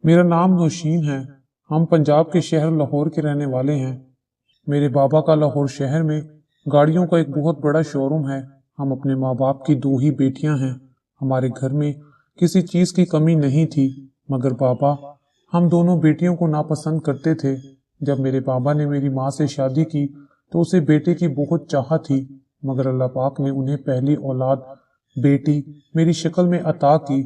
मेरा नाम नौशीन है। हम पंजाब के शहर लाहौर के रहने वाले हैं। मेरे बाबा का लाहौर शहर में गाड़ियों का एक बहुत बड़ा शोरूम है। हम अपने माँ बाप की दो ही बेटियां हैं। हमारे घर में किसी चीज की कमी नहीं थी, मगर बाबा हम दोनों बेटियों को नापसंद करते थे। जब मेरे बाबा ने मेरी माँ से शादी की तो उसे बेटे की बहुत चाह थी, मगर अल्लाह पाक ने उन्हें पहली औलाद बेटी मेरी शक्ल में अता की।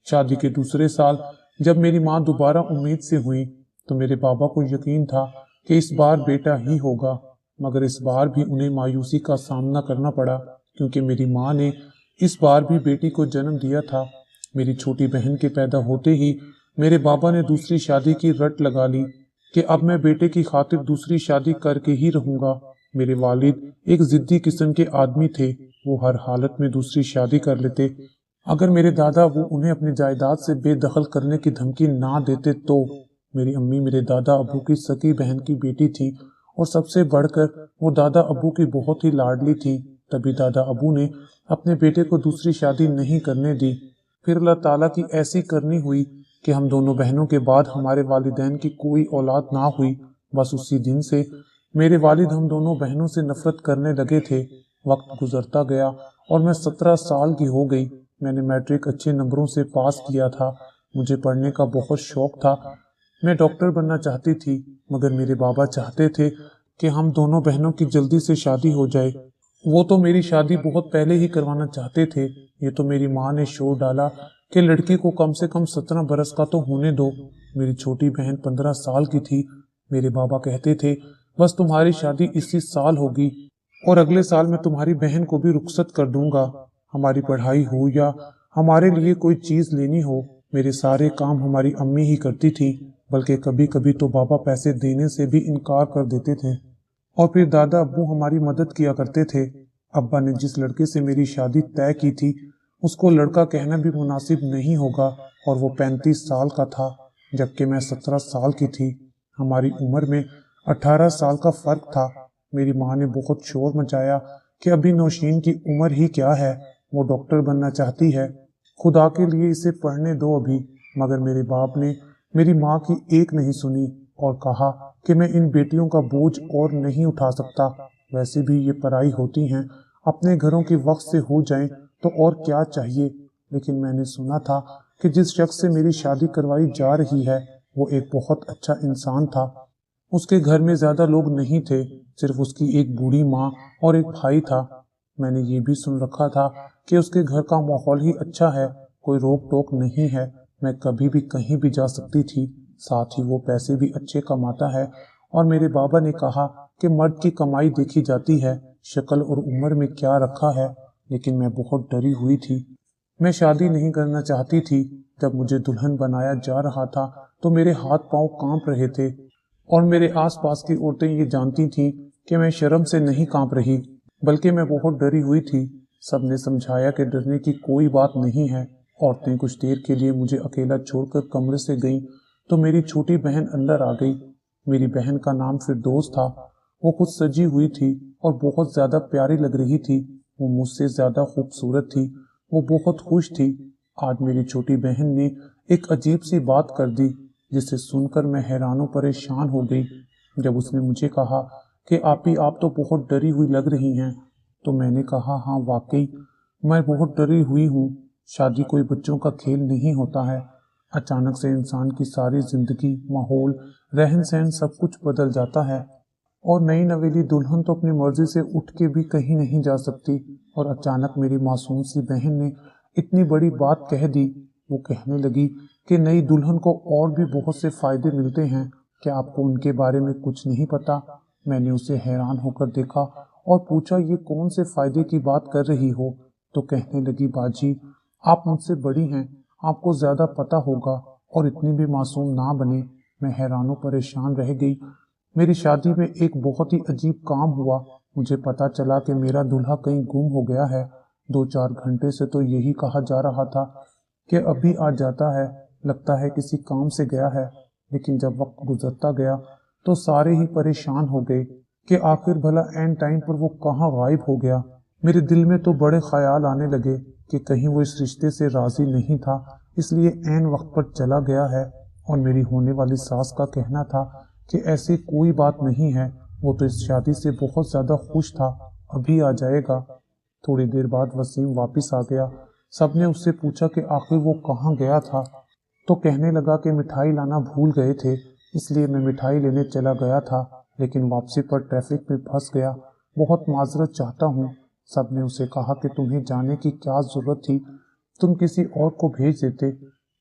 शादी के दूसरे साल जब मेरी माँ दोबारा उम्मीद से हुई तो मेरे बाबा को यकीन था कि इस बार बेटा ही होगा, मगर इस बार भी उन्हें मायूसी का सामना करना पड़ा, क्योंकि मेरी माँ ने इस बार भी बेटी को जन्म दिया था। मेरी छोटी बहन के पैदा होते ही मेरे बाबा ने दूसरी शादी की रट लगा ली कि अब मैं बेटे की खातिर दूसरी शादी करके ही रहूंगा। मेरे वालिद एक जिद्दी किस्म के आदमी थे। वो हर हालत में दूसरी शादी कर लेते। अगर मेरे दादा वो उन्हें अपनी जायदाद से बेदखल करने की धमकी ना देते तो। मेरी अम्मी मेरे दादा अबू की सगी बहन की बेटी थी और सबसे बढ़कर वो दादा अबू की बहुत ही लाडली थी। तभी दादा अबू ने अपने बेटे को दूसरी शादी नहीं करने दी। फिर अल्लाह ताला की ऐसी करनी हुई कि हम दोनों बहनों के बाद हमारे वालिदैन की कोई औलाद ना हुई। बस उसी दिन से मेरे वालिद हम दोनों बहनों से नफरत करने लगे थे। वक्त गुजरता गया और मैं 17 साल की हो गई। मैंने मैट्रिक अच्छे नंबरों से पास किया था। मुझे पढ़ने का बहुत शौक था। मैं डॉक्टर बनना चाहती थी, मगर मेरे बाबा चाहते थे कि हम दोनों बहनों की जल्दी से शादी हो जाए। वो तो मेरी शादी बहुत पहले ही करवाना चाहते थे। ये तो मेरी माँ ने शोर डाला कि लड़की को कम से कम 17 बरस का तो होने दो। मेरी छोटी बहन 15 साल की थी। मेरे बाबा कहते थे बस तुम्हारी शादी इसी साल होगी और अगले साल मैं तुम्हारी बहन को भी रुखसत कर दूंगा। हमारी पढ़ाई हो या हमारे लिए कोई चीज लेनी हो, मेरे सारे काम हमारी अम्मी ही करती थी। बल्कि कभी कभी तो बाबा पैसे देने से भी इनकार कर देते थे और फिर दादा अब्बू हमारी मदद किया करते थे। अब्बा ने जिस लड़के से मेरी शादी तय की थी उसको लड़का कहना भी मुनासिब नहीं होगा और वो 35 साल का था, जबकि मैं 17 साल की थी। हमारी उम्र में 18 साल का फर्क था। मेरी माँ ने बहुत शोर मचाया कि अभी नौशीन की उम्र ही क्या है, वो डॉक्टर बनना चाहती है, खुदा के लिए इसे पढ़ने दो अभी। मगर मेरे बाप ने मेरी माँ की एक नहीं सुनी और कहा कि मैं इन बेटियों का बोझ और नहीं उठा सकता। वैसे भी ये पराई होती हैं, अपने घरों की वक्त से हो जाएं तो और क्या चाहिए। लेकिन मैंने सुना था कि जिस शख्स से मेरी शादी करवाई जा रही है वो एक बहुत अच्छा इंसान था। उसके घर में ज्यादा लोग नहीं थे, सिर्फ उसकी एक बूढ़ी माँ और एक भाई था। मैंने ये भी सुन रखा था कि उसके घर का माहौल ही अच्छा है, कोई रोक टोक नहीं है, मैं कभी भी कहीं भी जा सकती थी। साथ ही वो पैसे भी अच्छे कमाता है। और मेरे बाबा ने कहा कि मर्द की कमाई देखी जाती है, शक्ल और उम्र में क्या रखा है। लेकिन मैं बहुत डरी हुई थी। मैं शादी नहीं करना चाहती थी। जब मुझे दुल्हन बनाया जा रहा था तो मेरे हाथ पांव कांप रहे थे और मेरे आसपास की औरतें ये जानती थीं कि मैं शर्म से नहीं कांप रही, बल्कि मैं बहुत डरी हुई थी। सबने समझाया कि डरने की कोई बात नहीं है। औरतें कुछ देर के लिए मुझे अकेला छोड़कर कमरे से गईं तो मेरी छोटी बहन अंदर आ गई। मेरी बहन का नाम फिरदौस था। वो खुद सजी हुई थी और बहुत ज्यादा प्यारी लग रही थी। वो मुझसे ज्यादा खूबसूरत थी। वो बहुत खुश थी। आज मेरी छोटी बहन ने एक अजीब सी बात कर दी जिसे सुनकर मैं हैरान परेशान हो गई। जब उसने मुझे कहा कि आप तो बहुत डरी हुई लग रही हैं, तो मैंने कहा हाँ वाकई मैं बहुत डरी हुई हूँ। शादी कोई बच्चों का खेल नहीं होता है। अचानक से इंसान की सारी जिंदगी, माहौल, रहन सहन सब कुछ बदल जाता है और नई नवेली दुल्हन तो अपनी मर्जी से उठ के भी कहीं नहीं जा सकती। और अचानक मेरी मासूम सी बहन ने इतनी बड़ी बात कह दी। वो कहने लगी कि नई दुल्हन को और भी बहुत से फायदे मिलते हैं, क्या आपको उनके बारे में कुछ नहीं पता। मैंने उसे हैरान होकर देखा और पूछा ये कौन से फायदे की बात कर रही हो। तो कहने लगी बाजी आप मुझसे बड़ी हैं, आपको ज्यादा पता होगा और इतनी भी मासूम ना बने। मैं हैरानों परेशान रह गई। मेरी शादी में एक बहुत ही अजीब काम हुआ। मुझे पता चला कि मेरा दूल्हा कहीं गुम हो गया है। 2-4 घंटे से तो यही कहा जा रहा था कि अभी आ जाता है, लगता है किसी काम से गया है। लेकिन जब वक्त गुजरता गया तो सारे ही परेशान हो गए कि आखिर भला एंड टाइम पर वो कहाँ गायब हो गया। मेरे दिल में तो बड़े ख्याल आने लगे कि कहीं वो इस रिश्ते से राजी नहीं था, इसलिए एन वक्त पर चला गया है। और मेरी होने वाली सास का कहना था कि ऐसी कोई बात नहीं है, वो तो इस शादी से बहुत ज़्यादा खुश था, अभी आ जाएगा। थोड़ी देर बाद वसीम वापस आ गया। सबने उससे पूछा कि आखिर वो कहाँ गया था, तो कहने लगा कि मिठाई लाना भूल गए थे, इसलिए मैं मिठाई लेने चला गया था, लेकिन वापसी पर ट्रैफिक में फंस गया। बहुत माजरत चाहता हूँ। सबने उसे कहा कि तुम्हें जाने की क्या ज़रूरत थी, तुम किसी और को भेज देते।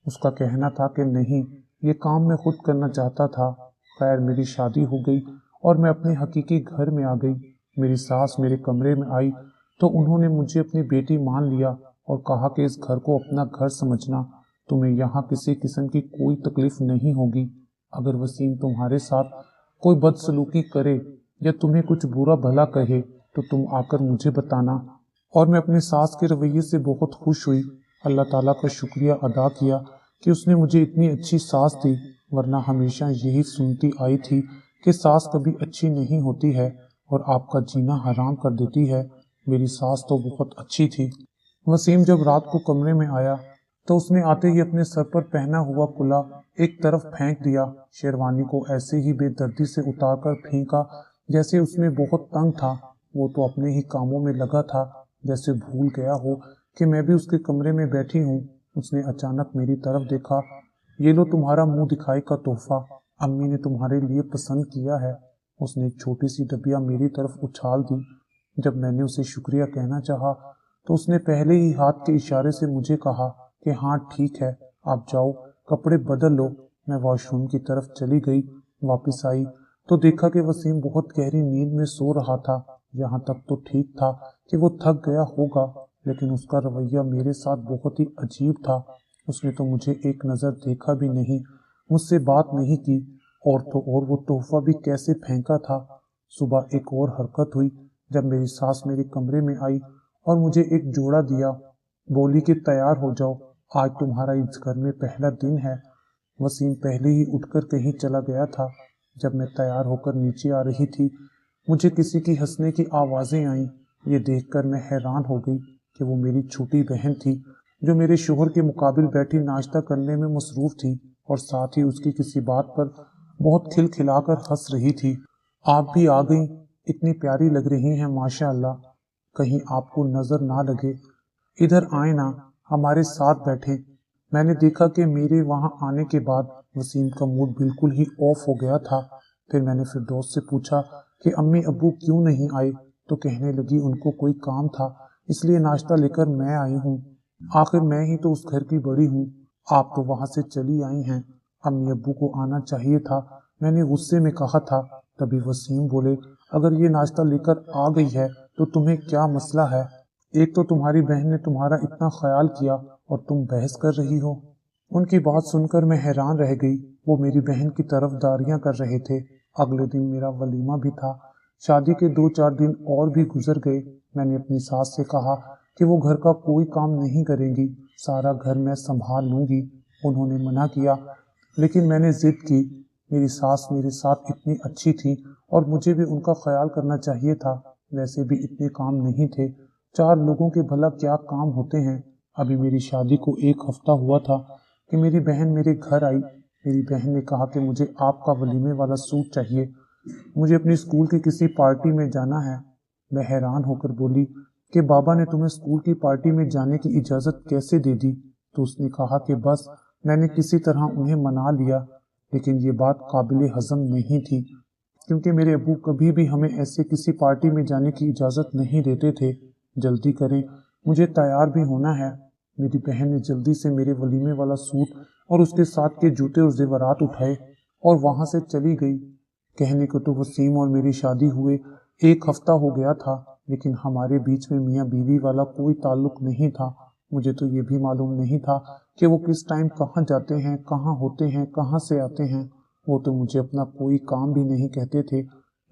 उसका कहना था कि नहीं, ये काम मैं खुद करना चाहता था। खैर, मेरी शादी हो गई और मैं अपने हकीकी घर में आ गई। मेरी सास मेरे कमरे में आई तो उन्होंने मुझे अपनी बेटी मान लिया और कहा कि इस घर को अपना घर समझना, तुम्हें यहाँ किसी किस्म की कोई तकलीफ नहीं होगी। अगर वसीम तुम्हारे साथ कोई बदसलूकी करे या तुम्हें कुछ बुरा भला कहे तो तुम आकर मुझे बताना। और मैं अपने सास के रवैये से बहुत खुश हुई। अल्लाह ताला का शुक्रिया अदा किया कि उसने मुझे इतनी अच्छी सास दी, वरना हमेशा यही सुनती आई थी कि सास कभी अच्छी नहीं होती है और आपका जीना हराम कर देती है। मेरी सास तो बहुत अच्छी थी। वसीम जब रात को कमरे में आया तो उसने आते ही अपने सर पर पहना हुआ कुला एक तरफ फेंक दिया। शेरवानी को ऐसे ही बेदर्दी से उतारकर फेंका जैसे उसमें बहुत तंग था। वो तो अपने ही कामों में लगा था, जैसे भूल गया हो कि मैं भी उसके कमरे में बैठी हूँ। उसने अचानक मेरी तरफ देखा। ये लो तुम्हारा मुंह दिखाई का तोहफा, अम्मी ने तुम्हारे लिए पसंद किया है। उसने एक छोटी सी डबिया मेरी तरफ उछाल दी। जब मैंने उसे शुक्रिया कहना चाहा तो उसने पहले ही हाथ के इशारे से मुझे कहा कि हाँ ठीक है, आप जाओ, कपड़े बदल लो। मैं वॉशरूम की तरफ चली गई। वापस आई तो देखा कि वसीम बहुत गहरी नींद में सो रहा था। यहाँ तक तो ठीक था कि वो थक गया होगा, लेकिन उसका रवैया मेरे साथ बहुत ही अजीब था। उसने तो मुझे एक नज़र देखा भी नहीं, मुझसे बात नहीं की, और तो और वो तोहफा भी कैसे फेंका था। सुबह एक और हरकत हुई जब मेरी सास मेरे कमरे में आई और मुझे एक जोड़ा दिया। बोली कि तैयार हो जाओ, आज तुम्हारा इस घर में पहला दिन है। वसीम पहले ही उठकर कहीं चला गया था। जब मैं तैयार होकर नीचे आ रही थी, मुझे किसी की हंसने की आवाज़ें आईं। ये देखकर मैं हैरान हो गई कि वो मेरी छोटी बहन थी, जो मेरे शोहर के मुकाबिल बैठी नाश्ता करने में मसरूफ़ थी और साथ ही उसकी किसी बात पर बहुत खिलखिलाकर हंस रही थी। आप भी आ गई, इतनी प्यारी लग रही हैं माशाअल्लाह, कहीं आपको नज़र ना लगे। इधर आए ना, हमारे साथ बैठे। मैंने देखा कि मेरे वहां आने के बाद वसीम का मूड बिल्कुल ही ऑफ हो गया था। फिर मैंने फिरदौस से पूछा कि अम्मी अब्बू क्यों नहीं आए, तो कहने लगी उनको कोई काम था, इसलिए नाश्ता लेकर मैं आई हूँ। आखिर मैं ही तो उस घर की बड़ी हूँ, आप तो वहां से चली आई हैं, अम्मी अब्बू को आना चाहिए था, मैंने गुस्से में कहा था। तभी वसीम बोले, अगर ये नाश्ता लेकर आ गई है तो तुम्हें क्या मसला है? एक तो तुम्हारी बहन ने तुम्हारा इतना ख्याल किया और तुम बहस कर रही हो। उनकी बात सुनकर मैं हैरान रह गई। वो मेरी बहन की तरफदारियां कर रहे थे। अगले दिन मेरा वलीमा भी था। शादी के 2-4 दिन और भी गुजर गए। मैंने अपनी सास से कहा कि वो घर का कोई काम नहीं करेंगी, सारा घर मैं संभाल लूंगी। उन्होंने मना किया, लेकिन मैंने जिद की। मेरी सास मेरे साथ इतनी अच्छी थी और मुझे भी उनका ख्याल करना चाहिए था। वैसे भी इतने काम नहीं थे, 4 लोगों के भला क्या काम होते हैं। अभी मेरी शादी को 1 हफ्ता हुआ था कि मेरी बहन मेरे घर आई। मेरी बहन ने कहा कि मुझे आपका वलीमे वाला सूट चाहिए, मुझे अपनी स्कूल की किसी पार्टी में जाना है। मैं हैरान होकर बोली कि बाबा ने तुम्हें स्कूल की पार्टी में जाने की इजाज़त कैसे दे दी? तो उसने कहा कि बस मैंने किसी तरह उन्हें मना लिया। लेकिन ये बात काबिल हज़म नहीं थी, क्योंकि मेरे अब्बू कभी भी हमें ऐसे किसी पार्टी में जाने की इजाज़त नहीं देते थे। जल्दी करें, मुझे तैयार भी होना है। मेरी बहन ने जल्दी से मेरे वलीमे वाला सूट और उसके साथ के जूते और जेवरात उठाए और वहां से चली गई। कहने को तो वसीम और मेरी शादी हुए 1 हफ्ता हो गया था, लेकिन हमारे बीच में मियाँ बीवी वाला कोई ताल्लुक नहीं था। मुझे तो ये भी मालूम नहीं था कि वो किस टाइम कहाँ जाते हैं, कहाँ होते हैं, कहाँ से आते हैं। वो तो मुझे अपना कोई काम भी नहीं कहते थे।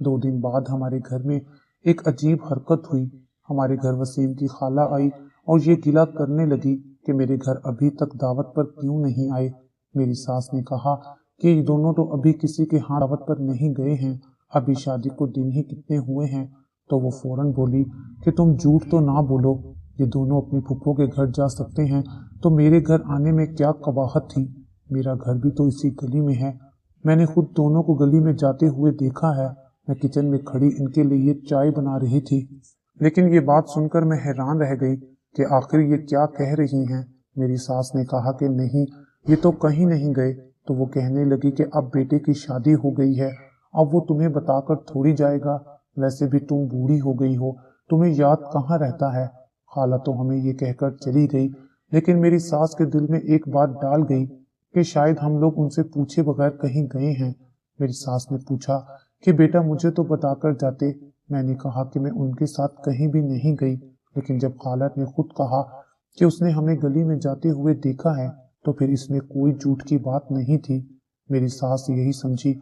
2 दिन बाद हमारे घर में एक अजीब हरकत हुई। हमारे घर वसीम की खाला आई और ये गिला करने लगी कि मेरे घर अभी तक दावत पर क्यों नहीं आए। मेरी सास ने कहा कि ये दोनों तो अभी किसी के यहाँ दावत पर नहीं गए हैं, अभी शादी को दिन ही कितने हुए हैं। तो वो फौरन बोली कि तुम झूठ तो ना बोलो, ये दोनों अपनी फूफो के घर जा सकते हैं, तो मेरे घर आने में क्या कबाहत थी। मेरा घर भी तो इसी गली में है। मैंने खुद दोनों को गली में जाते हुए देखा है। मैं किचन में खड़ी इनके लिए चाय बना रही थी। लेकिन ये बात सुनकर मैं हैरान रह गई कि आखिर ये क्या कह रही हैं। मेरी सास ने कहा कि नहीं, ये तो कहीं नहीं गए। तो वो कहने लगी कि अब बेटे की शादी हो गई है, अब वो तुम्हें बताकर थोड़ी जाएगा। वैसे भी तुम बूढ़ी हो गई हो, तुम्हें याद कहाँ रहता है। खाला तो हमें ये कहकर चली गई, लेकिन मेरी सास के दिल में एक बात डाल गई कि शायद हम लोग उनसे पूछे बगैर कहीं गए हैं। मेरी सास ने पूछा कि बेटा मुझे तो बताकर जाते। मैंने कहा कि मैं उनके साथ कहीं भी नहीं गई। लेकिन जब खाला ने खुद कहा कि उसने हमें गली में जाते हुए देखा है, तो फिर इसमें कोई झूठ की बात नहीं थी। मेरी सास यही समझी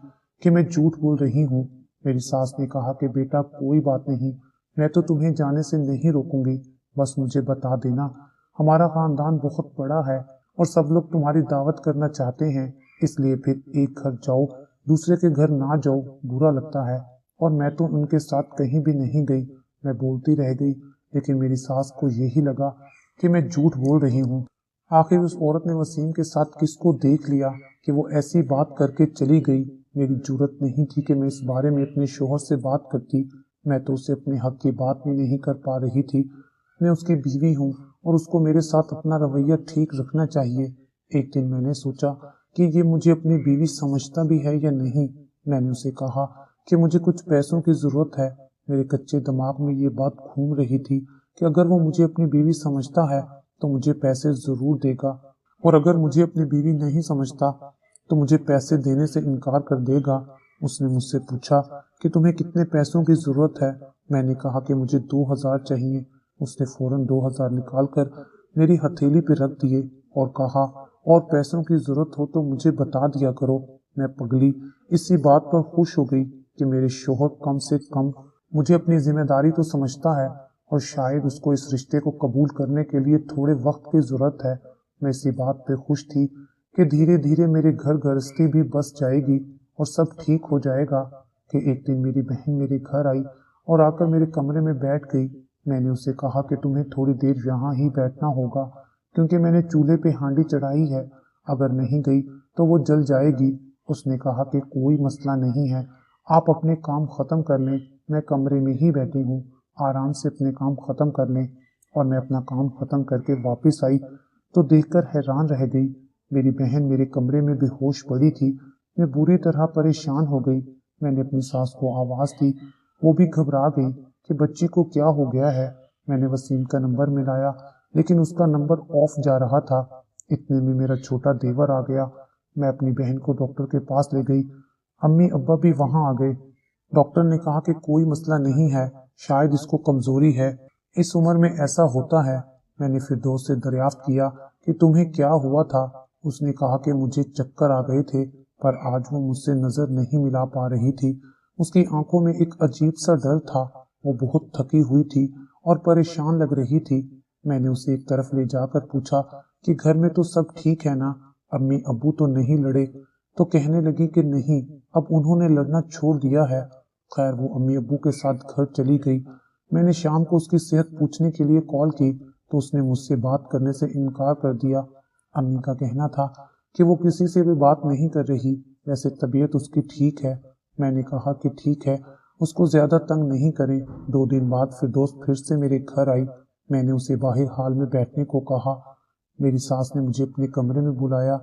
कि मैं झूठ बोल रही हूँ। मेरी सास ने कहा कि बेटा कोई बात नहीं, मैं तो तुम्हें जाने से नहीं रोकूंगी, बस मुझे बता देना। हमारा खानदान बहुत बड़ा है और सब लोग तुम्हारी दावत करना चाहते हैं, इसलिए फिर एक घर जाओ दूसरे के घर ना जाओ, बुरा लगता है। और मैं तो उनके साथ कहीं भी नहीं गई। मैं बोलती रह गई, लेकिन मेरी सास को यही लगा कि मैं झूठ बोल रही हूँ। आखिर उस औरत ने वसीम के साथ किसको देख लिया कि वो ऐसी बात करके चली गई। मेरी जरूरत नहीं थी कि मैं इस बारे में अपने शोहर से बात करती। मैं तो उसे अपने हक की बात भी नहीं कर पा रही थी। मैं उसकी बीवी हूँ और उसको मेरे साथ अपना रवैया ठीक रखना चाहिए। एक दिन मैंने सोचा कि ये मुझे अपनी बीवी समझता भी है या नहीं। मैंने उसे कहा कि मुझे कुछ पैसों की जरूरत है। मेरे कच्चे दिमाग में ये बात घूम रही थी कि अगर वो मुझे अपनी बीवी समझता है तो मुझे पैसे जरूर देगा, और अगर मुझे अपनी बीवी नहीं समझता तो मुझे पैसे देने से इनकार कर देगा। उसने मुझसे पूछा कि तुम्हें कितने पैसों की जरूरत है। मैंने कहा कि मुझे 2000 चाहिए। उसने फौरन 2000 निकाल कर मेरी हथेली पे रख दिए और कहा, और पैसों की जरूरत हो तो मुझे बता दिया करो। मैं पगली इसी बात पर खुश हो गई कि मेरे शोहर कम से कम मुझे अपनी जिम्मेदारी तो समझता है, और शायद उसको इस रिश्ते को कबूल करने के लिए थोड़े वक्त की जरूरत है। मैं इसी बात पे खुश थी कि धीरे धीरे मेरे घर गृहस्थी भी बस जाएगी और सब ठीक हो जाएगा कि एक दिन मेरी बहन मेरे घर आई और आकर मेरे कमरे में बैठ गई। मैंने उसे कहा कि तुम्हें थोड़ी देर यहाँ ही बैठना होगा, क्योंकि मैंने चूल्हे पे हांडी चढ़ाई है, अगर नहीं गई तो वो जल जाएगी। उसने कहा कि कोई मसला नहीं है, आप अपने काम खत्म कर लें, मैं कमरे में ही बैठी हूँ, आराम से अपने काम खत्म कर लें। और मैं अपना काम खत्म करके वापस आई तो देखकर हैरान रह गई। मेरी बहन मेरे कमरे में बेहोश पड़ी थी। मैं बुरी तरह परेशान हो गई। मैंने अपनी सास को आवाज दी, वो भी घबरा गई कि बच्ची को क्या हो गया है। मैंने वसीम का नंबर मिलाया, लेकिन उसका नंबर ऑफ जा रहा था। इतने में मेरा छोटा देवर आ गया। मैं अपनी बहन को डॉक्टर के पास ले गई। अम्मी अब्बा भी वहां आ गए। डॉक्टर ने कहा कि कोई मसला नहीं है, शायद इसको कमजोरी है, इस उम्र में ऐसा होता है। मैंने फिरदौस से दरियाफ्त किया कि तुम्हें क्या हुआ था। उसने कहा कि मुझे चक्कर आ गए थे, पर आज वो मुझसे नजर नहीं मिला पा रही थी। उसकी आंखों में एक अजीब सा डर था। वो बहुत थकी हुई थी और परेशान लग रही थी। मैंने उसे एक तरफ ले जाकर पूछा कि घर में तो सब ठीक है ना, अम्मी अब्बू तो नहीं लड़े। तो कहने लगी कि नहीं, अब उन्होंने लड़ना छोड़ दिया है। खैर वो अम्मी अब्बू के साथ घर चली गई। मैंने शाम को उसकी सेहत पूछने के लिए कॉल की तो उसने मुझसे बात करने से इनकार कर दिया। अम्मी का कहना था कि वो किसी से भी बात नहीं कर रही, वैसे तबीयत उसकी ठीक है। मैंने कहा कि ठीक है, उसको ज्यादा तंग नहीं करें। 2 दिन बाद फिरदौस फिर से मेरे घर आई। मैंने उसे बाहर हाल में बैठने को कहा। मेरी सास ने मुझे अपने कमरे में बुलाया।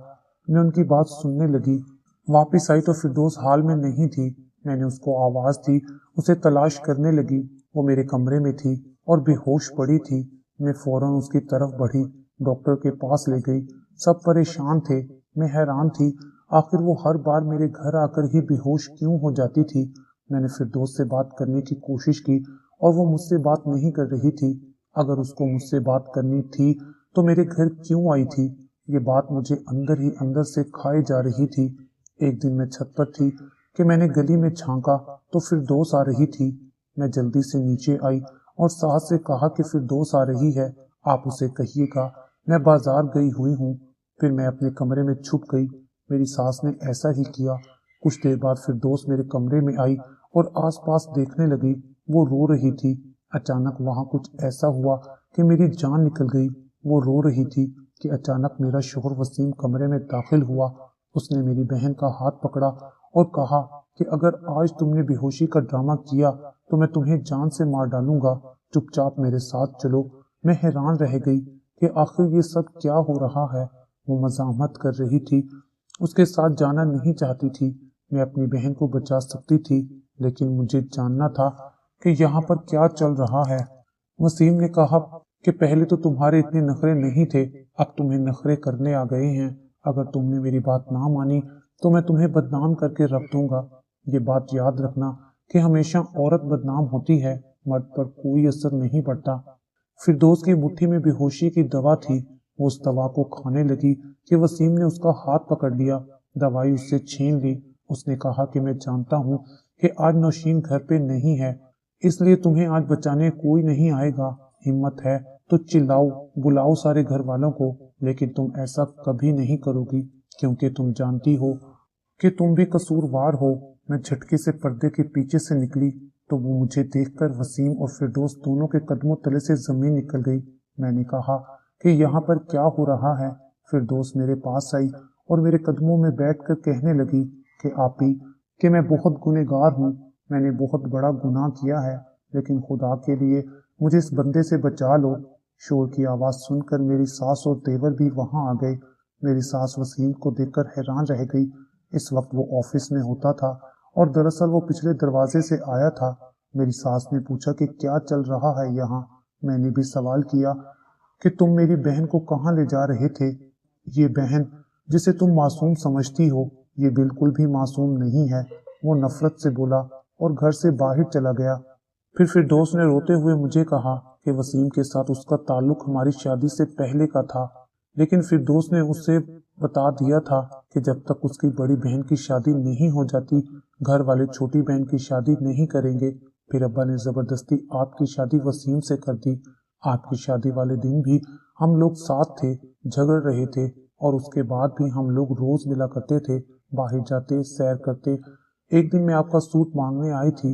मैं उनकी बात सुनने लगी। वापिस आई तो फिरदौस हाल में नहीं थी। मैंने उसको आवाज दी, उसे तलाश करने लगी। वो मेरे कमरे में थी और बेहोश पड़ी थी। मैं फौरन उसकी तरफ बढ़ी, डॉक्टर के पास ले गई। सब परेशान थे। मैं हैरान थी, आखिर वो हर बार मेरे घर आकर ही बेहोश क्यों हो जाती थी। मैंने फिरदौस से बात करने की कोशिश की और वो मुझसे बात नहीं कर रही थी। अगर उसको मुझसे बात करनी थी तो मेरे घर क्यों आई थी? ये बात मुझे अंदर ही अंदर से खाए जा रही थी। एक दिन मैं छत पर थी कि मैंने गली में झांका तो फिरदौस आ रही थी। मैं जल्दी से नीचे आई और सास से कहा कि फिरदौस आ रही है, आप उसे कहिएगा मैं बाजार गई हुई हूँ। फिर मैं अपने कमरे में छुप गई। मेरी सास ने ऐसा ही किया। कुछ देर बाद फिरदौस मेरे कमरे में आई और आसपास देखने लगी। वो रो रही थी। अचानक वहां कुछ ऐसा हुआ कि मेरी जान निकल गई। वो रो रही थी, کہ اچانک میرا شوہر وسیم کمرے میں داخل ہوا۔ اس نے میری بہن کا ہاتھ پکڑا اور کہا کہ اگر آج تم نے بے ہوشی کا ڈرامہ کیا تو میں تمہیں جان سے مار ڈالوں گا، چپ چاپ میرے ساتھ چلو۔ میں حیران رہ گئی کہ آخر یہ سب کیا ہو رہا ہے۔ وہ مزاحمت کر رہی تھی، اس کے ساتھ جانا نہیں چاہتی تھی۔ میں اپنی بہن کو بچا سکتی تھی، لیکن مجھے جاننا تھا کہ یہاں پر کیا چل رہا ہے۔ وسیم نے کہا کہ پہلے تو تمہارے اتنے نخرے نہیں تھے، اب تمہیں نخرے کرنے آ گئے ہیں۔ اگر تم نے میری بات نہ مانی تو میں تمہیں بدنام کر کے رکھ دوں گا۔ یہ بات یاد رکھنا کہ ہمیشہ عورت بدنام ہوتی ہے، مرد پر کوئی اثر نہیں پڑتا۔ فردوس کی مٹھی میں بے ہوشی کی دوا تھی، وہ اس دوا کو کھانے لگی کہ وسیم نے اس کا ہاتھ پکڑ لیا، دوائی اس سے چھین لی۔ اس نے کہا کہ میں جانتا ہوں کہ آج نوشین گھر پہ نہیں ہے، اس لیے تمہیں آج بچانے کوئی نہیں آئے گا۔ ہمت ہے تو چلاؤ، بلاؤ سارے گھر والوں کو، لیکن تم ایسا کبھی نہیں کرو گی کیونکہ تم جانتی ہو کہ تم بھی قصوروار ہو۔ میں جھٹکے سے پردے کے پیچھے سے نکلی تو وہ مجھے دیکھ کر وسیم اور فردوس دونوں کے قدموں تلے سے زمین نکل گئی۔ میں نے کہا کہ یہاں پر کیا ہو رہا ہے؟ فردوس میرے پاس آئی اور میرے قدموں میں بیٹھ کر کہنے لگی کہ آپی، کہ میں بہت گنہگار ہوں، میں نے بہت بڑا گناہ کیا ہے، لیکن خدا کے لیے مجھے اس بندے سے بچا لو۔ شور کی آواز سن کر میری ساس اور دیور بھی وہاں آ گئے۔ میری ساس وسیم کو دیکھ کر حیران رہ گئی۔ اس وقت وہ آفس میں ہوتا تھا اور دراصل وہ پچھلے دروازے سے آیا تھا۔ میری ساس نے پوچھا کہ کیا چل رہا ہے یہاں۔ میں نے بھی سوال کیا کہ تم میری بہن کو کہاں لے جا رہے تھے؟ یہ بہن جسے تم معصوم سمجھتی ہو، یہ بالکل بھی معصوم نہیں ہے۔ وہ نفرت سے بولا اور گھر سے باہر چلا گیا۔ پھر فردوس نے روتے ہوئے مجھے کہا کہ وسیم کے ساتھ اس کا تعلق ہماری شادی سے پہلے کا تھا، لیکن فردوس نے اس سے بتا دیا تھا کہ جب تک اس کی بڑی بہن کی شادی نہیں ہو جاتی، گھر والے چھوٹی بہن کی شادی نہیں کریں گے۔ پھر ابا نے زبردستی آپ کی شادی وسیم سے کر دی۔ آپ کی شادی والے دن بھی ہم لوگ ساتھ تھے، جھگڑ رہے تھے، اور اس کے بعد بھی ہم لوگ روز ملا کرتے تھے، باہر جاتے، سیر کرتے۔ ایک دن میں آپ کا سوٹ مانگنے آئی تھی۔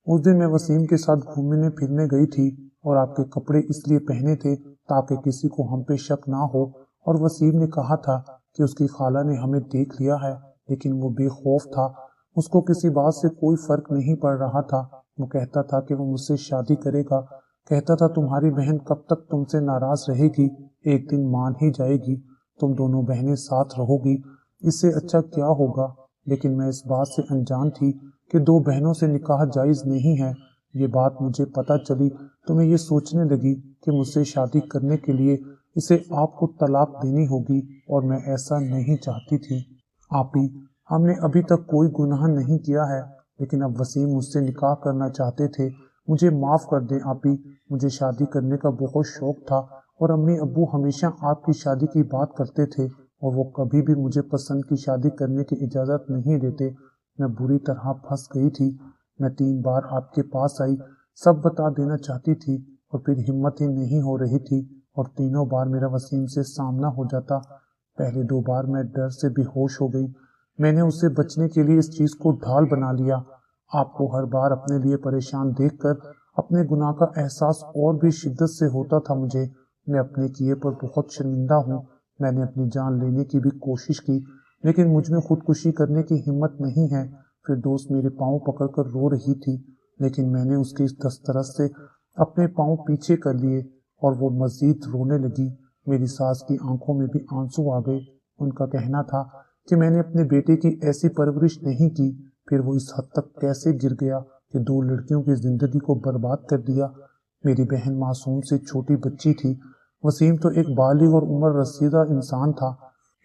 اس دن میں وسیم کے ساتھ گھومنے پھرنے گئی تھی اور آپ کے کپڑے اس لیے پہنے تھے تاکہ کسی کو ہم پہ شک نہ ہو، اور وسیم نے کہا تھا کہ اس کی خالہ نے ہمیں دیکھ لیا ہے، لیکن وہ بے خوف تھا، اس کو کسی بات سے کوئی فرق نہیں پڑ رہا تھا۔ وہ کہتا تھا کہ وہ مجھ سے شادی کرے گا، کہتا تھا تمہاری بہن کب تک تم سے ناراض رہے گی، ایک دن مان ہی جائے گی، تم دونوں بہنیں ساتھ رہو گی، اس سے اچھا کیا ہوگا۔ لیکن میں اس بات سے انجان تھی کہ دو بہنوں سے نکاح جائز نہیں ہے۔ یہ بات مجھے پتہ چلی تو میں یہ سوچنے لگی کہ مجھ سے شادی کرنے کے لیے اسے آپ کو طلاق دینی ہوگی، اور میں ایسا نہیں چاہتی تھی۔ آپی، ہم نے ابھی تک کوئی گناہ نہیں کیا ہے، لیکن اب وسیم مجھ سے نکاح کرنا چاہتے تھے۔ مجھے معاف کر دیں آپی، مجھے شادی کرنے کا بہت شوق تھا، اور امی ابو ہمیشہ آپ کی شادی کی بات کرتے تھے، اور وہ کبھی بھی مجھے پسند کی شادی کرنے کی اجازت نہیں دیتے۔ میں بری طرح پھنس گئی تھی۔ میں 3 بار آپ کے پاس آئی، سب بتا دینا چاہتی تھی، اور پھر ہمت ہی نہیں ہو رہی تھی، اور تینوں بار میرا وسیم سے سامنا ہو جاتا۔ پہلے 2 بار میں ڈر سے بے ہوش ہو گئی۔ میں نے اس سے بچنے کے لیے اس چیز کو ڈھال بنا لیا۔ آپ کو ہر بار اپنے لیے پریشان دیکھ کر اپنے گناہ کا احساس اور بھی شدت سے ہوتا تھا مجھے۔ میں اپنے کیے پر بہت شرمندہ ہوں۔ میں نے اپنی جان لینے کی بھی کوشش کی، لیکن مجھ میں خودکشی کرنے کی ہمت نہیں ہے۔ پھر دوست میرے پاؤں پکڑ کر رو رہی تھی، لیکن میں نے اس کی دسترس سے اپنے پاؤں پیچھے کر لیے، اور وہ مزید رونے لگی۔ میری ساس کی آنکھوں میں بھی آنسو آ گئے۔ ان کا کہنا تھا کہ میں نے اپنے بیٹے کی ایسی پرورش نہیں کی، پھر وہ اس حد تک کیسے گر گیا کہ 2 لڑکیوں کی زندگی کو برباد کر دیا۔ میری بہن معصوم سے چھوٹی بچی تھی، وسیم تو ایک بالغ اور عمر رسیدہ انسان تھا،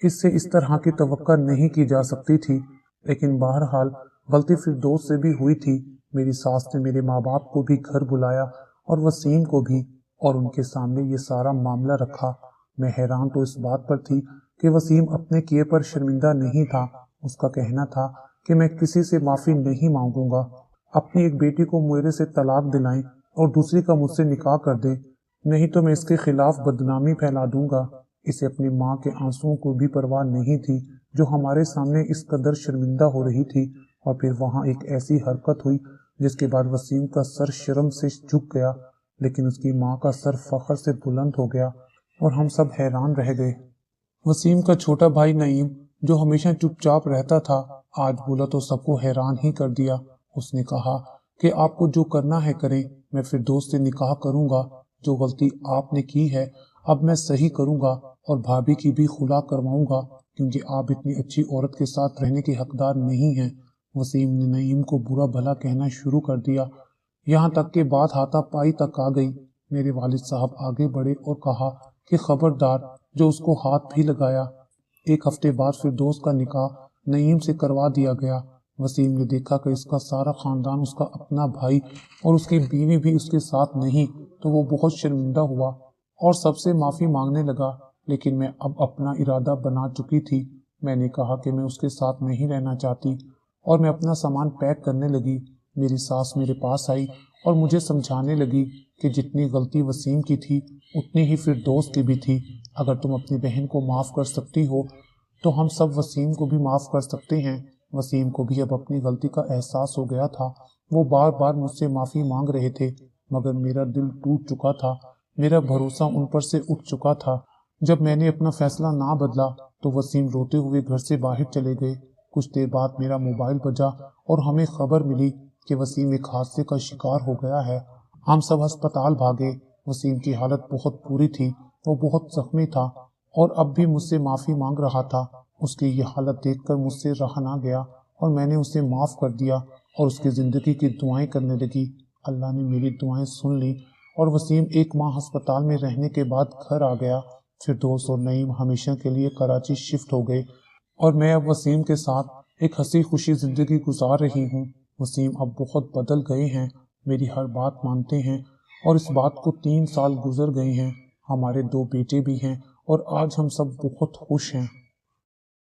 اس سے اس طرح کی توقع نہیں کی جا سکتی تھی۔ لیکن بہرحال غلطی فردوس سے بھی ہوئی تھی۔ میری ساس نے میرے ماں باپ کو بھی گھر بلایا اور وسیم کو بھی، اور ان کے سامنے یہ سارا معاملہ رکھا۔ میں حیران تو اس بات پر تھی کہ وسیم اپنے کیے پر شرمندہ نہیں تھا۔ اس کا کہنا تھا کہ میں کسی سے معافی نہیں مانگوں گا، اپنی ایک بیٹی کو میرے سے طلاق دلائیں اور دوسری کا مجھ سے نکاح کر دیں، نہیں تو میں اس کے خلاف بدنامی پھیلا دوں گا۔ اسے اپنی ماں کے آنسوؤں کو بھی پرواہ نہیں تھی جو ہمارے سامنے اس قدر شرمندہ ہو رہی تھی۔ اور پھر وہاں ایک ایسی حرکت ہوئی جس کے بعد وسیم کا سر شرم سے جھک گیا، لیکن اس کی ماں کا سر فخر سے بلند ہو گیا، और हम सब हैरान रह गए। वसीम का छोटा भाई नईम, जो हमेशा चुपचाप रहता था, आज बोला तो सबको हैरान ही कर दिया। उसने कहा कि आपको जो करना है करें, मैं फिरदौस से निकाह करूंगा। जो गलती आपने की है अब मैं सही करूंगा और भाभी की भी खुला करवाऊंगा, क्योंकि आप इतनी अच्छी औरत के साथ रहने के हकदार नहीं हैं। वसीम ने नईम को बुरा भला कहना शुरू कर दिया, यहाँ तक कि बात हाथापाई तक आ गई। मेरे वालिद साहब आगे बढ़े और कहा कि खबरदार, जो उसको हाथ भी लगाया। एक हफ्ते बाद फिरदौस का निकाह नईम से करवा दिया गया। वसीम ने देखा कि इसका सारा खानदान, उसका अपना भाई और उसकी बीवी भी उसके साथ नहीं, तो वो बहुत शर्मिंदा हुआ और सबसे माफ़ी मांगने लगा। लेकिन मैं अब अपना इरादा बना चुकी थी। मैंने कहा कि मैं उसके साथ नहीं रहना चाहती और मैं अपना सामान पैक करने लगी। मेरी सास मेरे पास आई और मुझे समझाने लगी कि जितनी गलती वसीम की थी उतनी ही फिरदौस की भी थी। अगर तुम अपनी बहन को माफ़ कर सकती हो तो हम सब वसीम को भी माफ़ कर सकते हैं। वसीम को भी अब अपनी गलती का एहसास हो गया था। वो बार बार मुझसे माफ़ी मांग रहे थे, मगर मेरा दिल टूट चुका था। मेरा भरोसा उन पर से उठ चुका था। जब मैंने अपना फैसला ना बदला तो वसीम रोते हुए घर से बाहर चले गए। कुछ देर बाद मेरा मोबाइल बजा और हमें खबर मिली कि वसीम एक हादसे का शिकार हो गया है। हम सब अस्पताल भागे। वसीम की हालत बहुत बुरी थी, वो बहुत जख्मी था और अब भी मुझसे माफ़ी मांग रहा था। उसकी ये हालत देखकर मुझसे रहा ना गया और मैंने उसे माफ़ कर दिया और उसकी ज़िंदगी की दुआएं करने लगी। अल्लाह ने मेरी दुआएं सुन ली और वसीम 1 माह अस्पताल में रहने के बाद घर आ गया। फिरदौस और नईम हमेशा के लिए कराची शिफ्ट हो गए और मैं अब वसीम के साथ एक हंसी खुशी ज़िंदगी गुजार रही हूँ। वसीम अब बहुत बदल गए हैं, मेरी हर बात मानते हैं और इस बात को 3 साल गुजर गए हैं। हमारे 2 बेटे भी हैं और आज हम सब बहुत खुश हैं।